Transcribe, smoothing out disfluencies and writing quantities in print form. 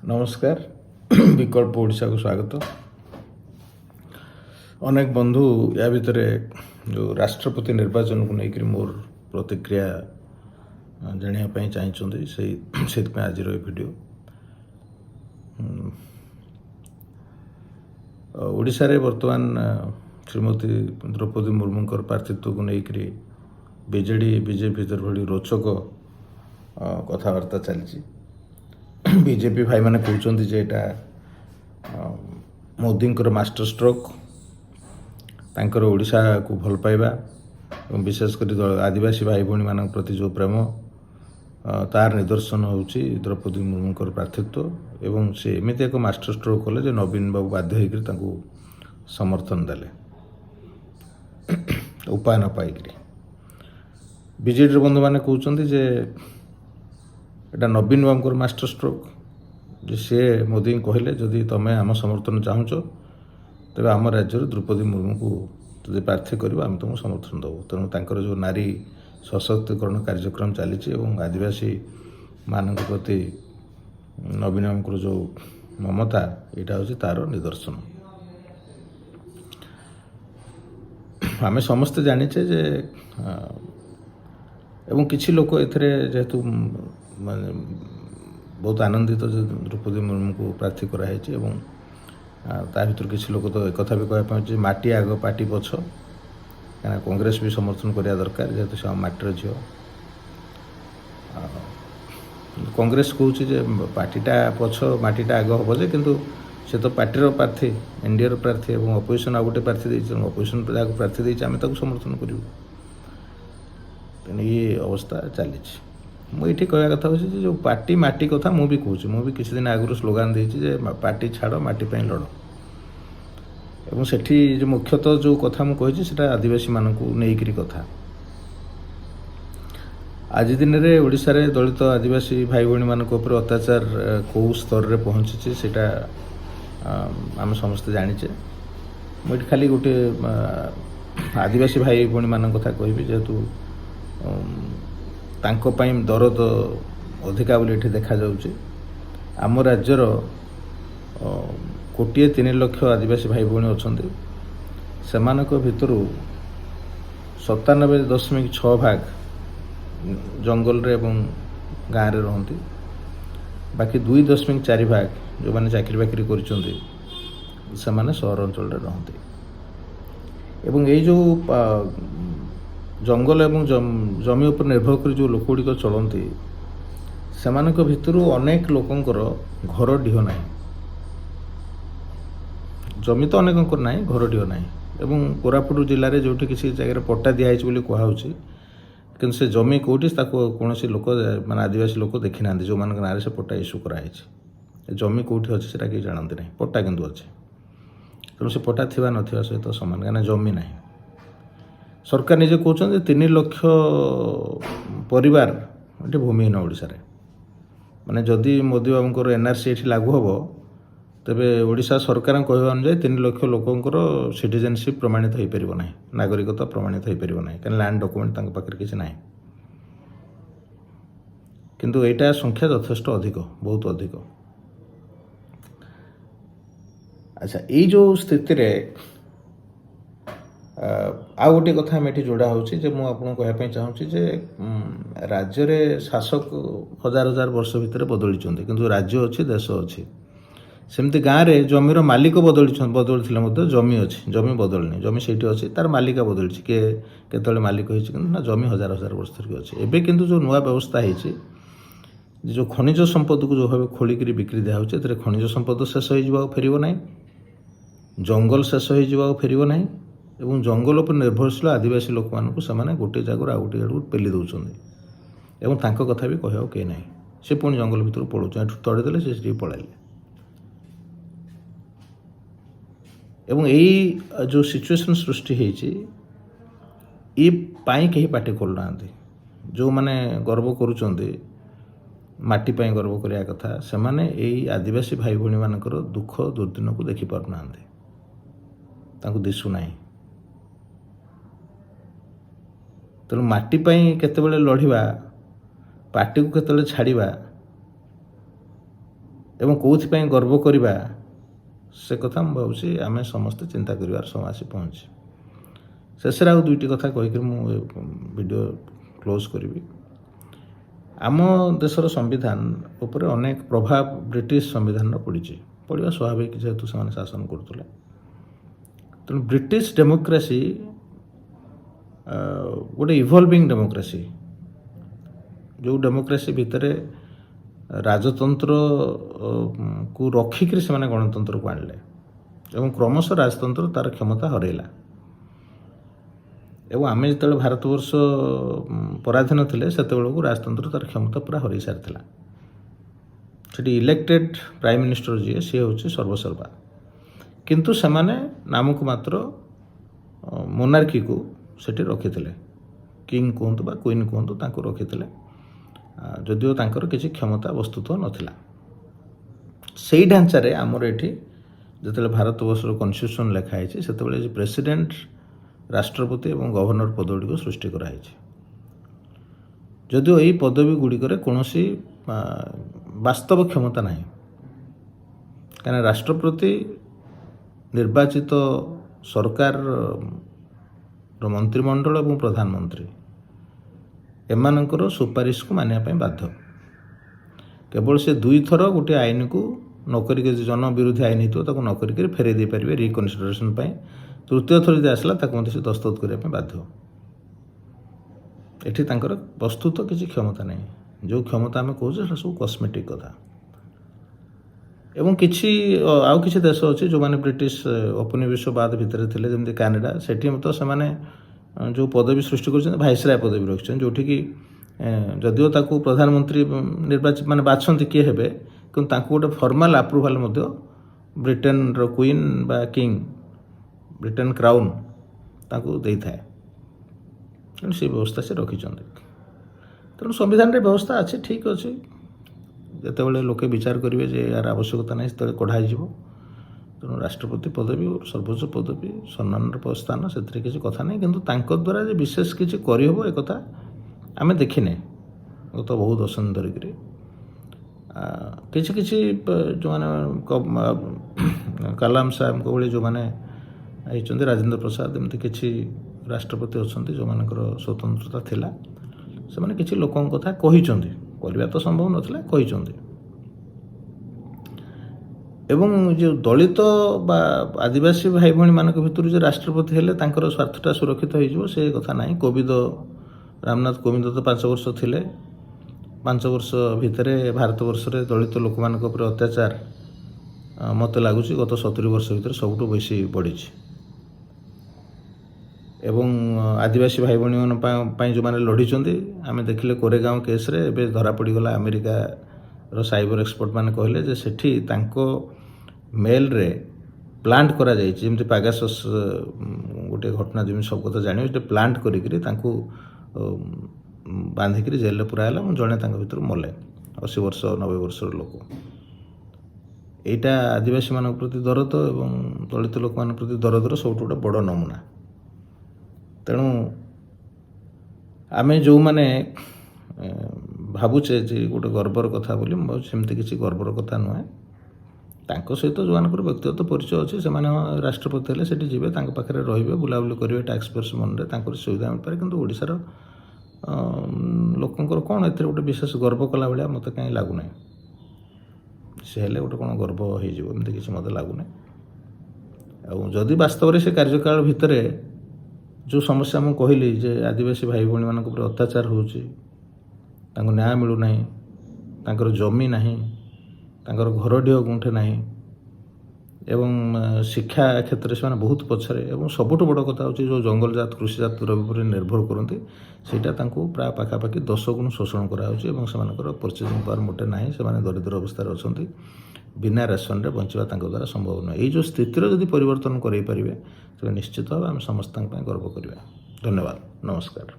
नमस्कार। विकल्प ओडिशा को स्वागत। अनेक बंधु या भितर जो राष्ट्रपति निर्वाचन को लेकर मोर प्रतिक्रिया जानापी चाहिए से आज वीडियो ओडिशा रे वर्तमान श्रीमती द्रौपदी मुर्मू प्रार्थित्व को लेकर बीजेडी बीजेपी भली रोचक कथबार्ता चली। बीजेपी भाई मैंने कहते जे मोदी मास्टर स्ट्रोक तांकर ओडिशा को भल पाइबा और विशेषकर आदिवासी भाई भौणी मान प्रति जो प्रेम तार निदर्शन होउची द्रौपदी मुर्मू प्रार्थित्व एवं से एमती एक मास्टर स्ट्रोक कले नवीन बाबू बाध्य होकर समर्थन देले उपाय न पाइक। बीजेडी बंधु मैंने कहते जे एटा नवीन बाबू मास्टर स्ट्रोक जे सी मोदी कहले जदि तुम्हें आम समर्थन चाहूच तेज आम राज्य द्रौपदी मुर्मू को जब प्रार्थी कर आम तुमको समर्थन देव। तेणु तर जो नारी सशक्तिकरण कार्यक्रम चली आदिवासी मान प्रति नवीन बाबू जो ममता यहाँ हूँ तार निदर्शन। आम समस्ते जाचे जे एवं किसी लोक जेहेतु माने बहुत आनंदित जो द्रौपदी मुर्मू को प्रार्थी कराई ता भर किसी लोग तो एक भी कहते माटी आग पार्टी पछ क्या कांग्रेस भी समर्थन करने दरकार जेहेतु से माटीर झील। कांग्रेस कहूँ पार्टीटा पछ माटीटा आग हम जे किंतु से तो पार्टीर प्रार्थी एनडीए प्रार्थी और अपोजिशन आ गोटे प्रार्थी देती अपोजिशन प्रार्थी देती आम समर्थन करूँ। तेणु ये अवस्था चली मुझे कहवा कथा हूँ जो पार्टी माटी कथा मुझे कहूँ मुझे किसी दिन आगु स्लोगान देती पार्टी छाड़ माटी लड़ एवं सेठी जो मुख्यतः जो कथा मुझे से आदिवासी मानक लेकर कथा आज दिन में ओडिशा रे दलित आदिवासी भाई भौणी मान अत्याचार कौ स्तर में पहुँची से आम समस्ते जाचे। मुझे खाली गोटे आदिवासी भाई भौणी मान कथा कहबी जेहेतु तांको पाई दरद अधिका बोली देखा जाउची। आम राज्यर 1.3 आदिवासी भाई भौणी अछंती सेमानक भितरु 97.6 भाग जंगल रे एवं गाँव रे रहंती बाकी 2.4 भाग जो माने चाकरी बाकरी करिसंती सेमाने सहर अंचल रे रहंती एवं ये जो जंगल एवं जमी उपर निर्भर कर जो लोक गुड़िक चलती से भितर अनेक लोकंकर घर ढीह ना जमी तो अनेक ना घर ढीह ना एवं कोरापुट जिले में जो किसी जगह पट्टा दिखाई कहूँ कि से जमी कौटी कौन लोक मान आदिवासी लोक देखी ना जो मान ना से पट्टा इश्यू कराई जमी कौटी अच्छे से कहीं जानते ना पट्टा किंतु अच्छे तेणु से पट्टा थी ना सहित सामान कहीं जमी ना सरकार निजे कहते 3 लाख परिवार ये भूमिहीन ओडिशा रे माने जदि मोदी बाबूर एनआरसी ये लागू हम तेबे ओडिशा सरकार कहवा अनुसार 3 लाख लोकंर सिटीजनशिप प्रमाणित हो पार ना नागरिकता प्रमाणित हो पार ना कहीं लैंड डॉक्यूमेंट पाखे किसी ना किंतु एटा संख्या यथेष्ट अधिक बहुत अधिक। अच्छा ये जो स्थिति रे आ गोटे कथा आम ये जोड़ा हो कहवाई चाहूँगी जे राज्य रे शासक हजार हजार वर्ष भितर बदली किंतु राज्य अच्छी देश अच्छी सेमती गाँव में जमीर मालिक बदली जमी अच्छी जमी बदलनी जमी से अच्छी तार मालिका बदली किए केतले मालिक ना जमी हजार हजार वर्ष धरिक अच्छे एवं किंतु जो नुआ व्यवस्था है जो खनिज संपद को जो भाव खोलिक बिक्री दिखाई खनिज संपद शेष हो फेर ना जंगल शेष हो फेर ना एवं जंगल पर निर्भरशील आदिवासी लोक मानक से गोटे जगह आ गोटे जगह पेली दौरान एवं तांको कथा भी कहवा कहीं ना से पुणी जंगल भितर पड़े तड़ीदे से पलैले एवं यही जो सिचुएशन सृष्टि होती कहीं पार्टी खोलुना जो मैंने गर्व करुँच माटी गर्व करने कथा से मैंने यही आदिवासी भाई भौणी मानकर दुख दुर्दिन को देखी पारना दिशुना तेणु माटी केतबेले लड़िबा पार्टी को केतबेले छाड़िबा ଏବଂ କେଉଁଥିପାଇଁ ଗର୍ବ କରିବା ସେ କଥା ମୁଁ ଭାବୁଛି ଆମେ ସମସ୍ତେ ଚିନ୍ତା କରିବାର ସମୟ ଆସି ପହଞ୍ଚି। ଶେଷରେ ଆଉ ଦୁଇଟି କଥା କହିକି ମୁଁ ଏ ଭିଡ଼ିଓ କ୍ଲୋଜ୍ କରିବି। ଆମ ଦେଶର ସମ୍ବିଧାନ ଉପରେ ଅନେକ ପ୍ରଭାବ ବ୍ରିଟିଶ ସମ୍ବିଧାନର ପଡ଼ିଛି, ପଡ଼ିବା ସ୍ୱାଭାବିକ ଯେହେତୁ ସେମାନେ ଶାସନ କରୁଥିଲେ। ତେଣୁ ବ୍ରିଟିଶ ଡେମୋକ୍ରାସି ଗୋଟେ ଇଭଲ୍ଭିଂ ଡେମୋକ୍ରାସି, ଯେଉଁ ଡେମୋକ୍ରାସି ଭିତରେ ରାଜତନ୍ତ୍ରକୁ ରଖିକରି ସେମାନେ ଗଣତନ୍ତ୍ରକୁ ଆଣିଲେ ଏବଂ କ୍ରମଶଃ ରାଜତନ୍ତ୍ର ତା'ର କ୍ଷମତା ହରାଇଲା। ଏବଂ ଆମେ ଯେତେବେଳେ ଭାରତବର୍ଷ ପରାଧୀନ ଥିଲେ ସେତେବେଳକୁ ରାଜତନ୍ତ୍ର ତା'ର କ୍ଷମତା ପୁରା ହରାଇ ସାରିଥିଲା। ସେଠି ଇଲେକ୍ଟେଡ୍ ପ୍ରାଇମ୍ ମିନିଷ୍ଟର ଯିଏ ସିଏ ହେଉଛି ସର୍ବସର୍ବା, କିନ୍ତୁ ସେମାନେ ନାମକୁ ମାତ୍ର ମୋନାର୍କିକୁ ସେଠି ରଖିଥିଲେ, କିଙ୍ଗ କୁହନ୍ତୁ ବା କୁଇନ୍ କୁହନ୍ତୁ, ତାଙ୍କୁ ରଖିଥିଲେ, ଯଦିଓ ତାଙ୍କର କିଛି କ୍ଷମତା ବସ୍ତୁତଃ ନଥିଲା। ସେଇ ଢାଞ୍ଚାରେ ଆମର ଏଠି ଯେତେବେଳେ ଭାରତବର୍ଷର କନଷ୍ଟିଟ୍ୟୁସନ୍ ଲେଖା ହେଇଛି ସେତେବେଳେ ପ୍ରେସିଡେଣ୍ଟ, ରାଷ୍ଟ୍ରପତି ଏବଂ ଗଭର୍ଣ୍ଣର ପଦଗୁଡ଼ିକୁ ସୃଷ୍ଟି କରାଯାଇଛି। ଯଦିଓ ଏହି ପଦବୀ ଗୁଡ଼ିକରେ କୌଣସି ବାସ୍ତବ କ୍ଷମତା ନାହିଁ, କାହିଁକିନା ରାଷ୍ଟ୍ରପତି ନିର୍ବାଚିତ ସରକାରର ମନ୍ତ୍ରିମଣ୍ଡଳ ଏବଂ ପ୍ରଧାନମନ୍ତ୍ରୀ ଏମାନଙ୍କର ସୁପାରିଶକୁ ମାନିବା ପାଇଁ ବାଧ୍ୟ। କେବଳ ସେ 2 ଥର ଗୋଟିଏ ଆଇନକୁ ନକରିକି, ଜନବିରୋଧୀ ଆଇନ ହେଇଥିବ ତାକୁ ନକରିକି ଫେରାଇ ଦେଇପାରିବେ ରିକନସିଡରେସନ୍ ପାଇଁ। ତୃତୀୟ ଥର ଯଦି ଆସିଲା ତାକୁ ମଧ୍ୟ ସେ ଦସ୍ତଖତ କରିବା ପାଇଁ ବାଧ୍ୟ। ଏଠି ତାଙ୍କର ବସ୍ତୁତ କିଛି କ୍ଷମତା ନାହିଁ। ଯେଉଁ କ୍ଷମତା ଆମେ କହୁଛେ ସେଟା ସବୁ କସ୍ମେଟିକ୍ କଥା। ଏବଂ ଆଉ କିଛି ଦେଶ ଅଛି ଯେଉଁମାନେ ବ୍ରିଟିଶ ଔପନିବେଶବାଦ ଭିତରେ ଥିଲେ, ଯେମିତି କାନାଡ଼ା। ସେଠି ତ ସେମାନେ ଯେଉଁ ପଦବୀ ସୃଷ୍ଟି କରିଛନ୍ତି ଭାଇସରାୟ ପଦବୀ ରଖିଛନ୍ତି, ଯେଉଁଠିକି ଯଦିଓ ତାକୁ ପ୍ରଧାନମନ୍ତ୍ରୀ ବାଛନ୍ତି କିଏ ହେବେ, କିନ୍ତୁ ତାଙ୍କୁ ଗୋଟେ ଫର୍ମାଲ୍ ଆପ୍ରୁଭାଲ୍ ମଧ୍ୟ ବ୍ରିଟେନର କୁଇନ୍ ବା କିଙ୍ଗ, ବ୍ରିଟେନ କ୍ରାଉନ୍ ତାଙ୍କୁ ଦେଇଥାଏ। ତେଣୁ ସେ ବ୍ୟବସ୍ଥା ସେ ରଖିଛନ୍ତି। ତେଣୁ ସମ୍ବିଧାନରେ ବ୍ୟବସ୍ଥା ଅଛି, ଠିକ୍ ଅଛି। ଯେତେବେଳେ ଲୋକେ ବିଚାର କରିବେ ଯେ ଏହାର ଆବଶ୍ୟକତା ନାହିଁ ସେତେବେଳେ କଢ଼ା ହେଇଯିବ। ତେଣୁ ରାଷ୍ଟ୍ରପତି ପଦବୀ ସର୍ବୋଚ୍ଚ ପଦବୀ, ସମ୍ମାନର ସ୍ଥାନ, ସେଥିରେ କିଛି କଥା ନାହିଁ। କିନ୍ତୁ ତାଙ୍କ ଦ୍ୱାରା ଯେ ବିଶେଷ କିଛି କରିହେବ ଏକଥା ଆମେ ଦେଖିନେ ଗତ ବହୁ ଦଶନ୍ଧି ଧରିକିରି। କିଛି ଯେଉଁମାନେ କାଲାମ ସାହେବଙ୍କ ଭଳି ଯେଉଁମାନେ ହେଇଛନ୍ତି, ରାଜେନ୍ଦ୍ର ପ୍ରସାଦ, ଏମିତି କିଛି ରାଷ୍ଟ୍ରପତି ଅଛନ୍ତି ଯେଉଁମାନଙ୍କର ସ୍ୱତନ୍ତ୍ରତା ଥିଲା, ସେମାନେ କିଛି ଲୋକଙ୍କ କଥା କହିଛନ୍ତି, କରିବା ତ ସମ୍ଭବ ନଥିଲା, କହିଛନ୍ତି। ଏବଂ ଯେଉଁ ଦଳିତ ବା ଆଦିବାସୀ ଭାଇ ଭଉଣୀମାନଙ୍କ ଭିତରୁ ଯେ ରାଷ୍ଟ୍ରପତି ହେଲେ ତାଙ୍କର ସ୍ୱାର୍ଥଟା ସୁରକ୍ଷିତ ହେଇଯିବ ସେ କଥା ନାହିଁ। ରାମନାଥ କୋବିନ୍ଦ ତ 5 ବର୍ଷ ଥିଲେ। 5 ବର୍ଷ ଭିତରେ ଭାରତବର୍ଷରେ ଦଳିତ ଲୋକମାନଙ୍କ ଉପରେ ଅତ୍ୟାଚାର ମୋତେ ଲାଗୁଛି ଗତ 70 ବର୍ଷ ଭିତରେ ସବୁଠୁ ବେଶୀ ବଢ଼ିଛି। ଏବଂ ଆଦିବାସୀ ଭାଇ ଭଉଣୀମାନଙ୍କ ପାଇଁ ଯେଉଁମାନେ ଲଢ଼ିଛନ୍ତି, ଆମେ ଦେଖିଲେ କୋରେଗାଁଓ କେସ୍ରେ ଏବେ ଧରା ପଡ଼ିଗଲା। ଆମେରିକାର ସାଇବର ଏକ୍ସପର୍ଟମାନେ କହିଲେ ଯେ ସେଠି ତାଙ୍କ ମେଲ୍ରେ ପ୍ଲାଣ୍ଟ କରାଯାଇଛି, ଯେମିତି ପାଗାସସ୍ ଗୋଟେ ଘଟଣା ଯେମିତି ସବୁ କଥା ଜାଣିବେ, ସେଠି ପ୍ଲାଣ୍ଟ କରିକିରି ତାଙ୍କୁ ବାନ୍ଧିକିରି ଜେଲରେ ପୁରା ହେଲା ଏବଂ ଜଣେ ତାଙ୍କ ଭିତରୁ ମଲେ, 80 ବର୍ଷ 90 ବର୍ଷର ଲୋକ। ଏଇଟା ଆଦିବାସୀମାନଙ୍କ ପ୍ରତି ଦରଦ ଏବଂ ଦଳିତ ଲୋକମାନଙ୍କ ପ୍ରତି ଦରଦର ସବୁଠୁ ଗୋଟେ ବଡ଼ ନମୁନା। ତେଣୁ ଆମେ ଯେଉଁମାନେ ଭାବୁଛେ ଯେ ଗୋଟେ ଗର୍ବର କଥା ବୋଲି, ମୁଁ ଭାବୁଛି ସେମିତି କିଛି ଗର୍ବର କଥା ନୁହେଁ। ତାଙ୍କ ସହିତ ଯେଉଁମାନଙ୍କର ବ୍ୟକ୍ତିଗତ ପରିଚୟ ଅଛି ସେମାନେ ରାଷ୍ଟ୍ରପତି ହେଲେ ସେଠି ଯିବେ, ତାଙ୍କ ପାଖରେ ରହିବେ, ବୁଲାବୁଲି କରିବେ, ଟ୍ୟାକ୍ସ ପେୟର୍ସ ମନିରେ ତାଙ୍କର ସୁବିଧା ମିଳିପାରେ। କିନ୍ତୁ ଓଡ଼ିଶାର ଲୋକଙ୍କର କ'ଣ ଏଥିରେ ଗୋଟେ ବିଶେଷ ଗର୍ବ କଲା ଭଳିଆ ମୋତେ କାହିଁ ଲାଗୁନାହିଁ। ସେ ହେଲେ ଗୋଟେ କ'ଣ ଗର୍ବ ହେଇଯିବ ଏମିତି କିଛି ମୋତେ ଲାଗୁନାହିଁ। ଆଉ ଯଦି ବାସ୍ତବରେ ସେ କାର୍ଯ୍ୟକାଳ ଭିତରେ ଯେଉଁ ସମସ୍ୟା ମୁଁ କହିଲି ଯେ ଆଦିବାସୀ ଭାଇ ଭଉଣୀମାନଙ୍କ ଉପରେ ଅତ୍ୟାଚାର ହେଉଛି, ତାଙ୍କୁ ନ୍ୟାୟ ମିଳୁନାହିଁ, ତାଙ୍କର ଜମି ନାହିଁ, ତାଙ୍କର ଘରଡିହ ଗୁଣ୍ଠେ ନାହିଁ ଏବଂ ଶିକ୍ଷା କ୍ଷେତ୍ରରେ ସେମାନେ ବହୁତ ପଛରେ, ଏବଂ ସବୁଠୁ ବଡ଼ କଥା ହେଉଛି ଯେଉଁ ଜଙ୍ଗଲଜାତ କୃଷିଜାତ ଦ୍ରବ୍ୟ ଉପରେ ନିର୍ଭର କରନ୍ତି ସେଇଟା ତାଙ୍କୁ ପ୍ରାୟ ପାଖାପାଖି 10 ଗୁଣ ଶୋଷଣ କରାହେଉଛି ଏବଂ ସେମାନଙ୍କର ପରଚେଜିଂ ପାୱାର ମୋଟେ ନାହିଁ। ସେମାନେ ଦରିଦ୍ର ଅବସ୍ଥାରେ ଅଛନ୍ତି, ବିନା ରେସନରେ ବଞ୍ଚିବା ତାଙ୍କ ଦ୍ୱାରା ସମ୍ଭବ ନୁହେଁ। ଏଇ ଯେଉଁ ସ୍ଥିତିର ଯଦି ପରିବର୍ତ୍ତନ କରାଇପାରିବେ ତେବେ ନିଶ୍ଚିତ ଭାବେ ଆମେ ସମସ୍ତଙ୍କ ପାଇଁ ଗର୍ବ କରିବା। ଧନ୍ୟବାଦ, ନମସ୍କାର।